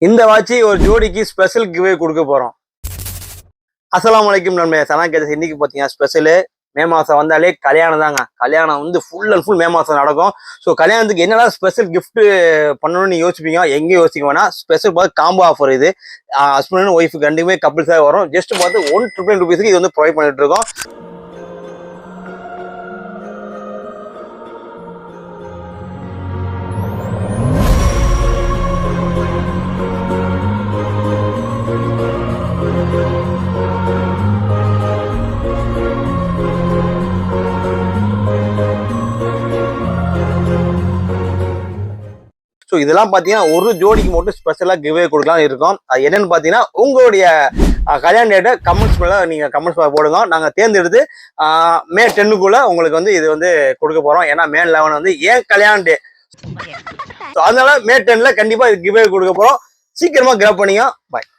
இந்த வாட்சி ஒரு ஜோடிக்கு ஸ்பெஷல் கிவே கொடுக்க போறோம். அஸ்ஸலாமு அலைக்கும் நண்பர்களே, சனா கேட்டஸ். இன்னைக்கு பாத்தீங்கன்னா ஸ்பெஷலு மே மாசம் வந்தாலே கல்யாணம் தாங்க. கல்யாணம் வந்து ஃபுல் அண்ட் ஃபுல் மே மாசம் நடக்கும். ஸோ கல்யாணத்துக்கு என்னடா ஸ்பெஷல் கிஃப்ட் பண்ணணும்னு யோசிப்பீங்க. எங்கேயும் யோசிக்க வேணாம். ஸ்பெஷல் பார்த்து காம்போ ஆஃபர் இது. ஹஸ்பண்ட் அண்ட் ஒய்ஃபுக்கு கண்டிப்பாக கப்பிள்ஸாக வரும். ஜஸ்ட் பார்த்து 199 rupees இது வந்து ப்ரொவைட் பண்ணிட்டு இருக்கோம். ஸோ இதெல்லாம் பார்த்தீங்கன்னா ஒரு ஜோடிக்கு மட்டும் ஸ்பெஷலாக கிவ்வே கொடுக்கலாம் இருக்கும். அது என்னன்னு பார்த்தீங்கன்னா உங்களுடைய கல்யாண டேட்டை கமெண்ட்ஸ் மேலே நீங்கள் கமெண்ட்ஸ் போடுங்க. நாங்கள் தேர்ந்தெடுத்து மே 10க்குள்ளே உங்களுக்கு வந்து இது வந்து கொடுக்க போகிறோம். ஏன்னா மே 11 வந்து ஏன் கல்யாண டே. ஸோ அதனால மே 10ல் கண்டிப்பாக இது கிவ்வே கொடுக்க போகிறோம். சீக்கிரமாக கிராப் பண்ணிங்க. பாய்.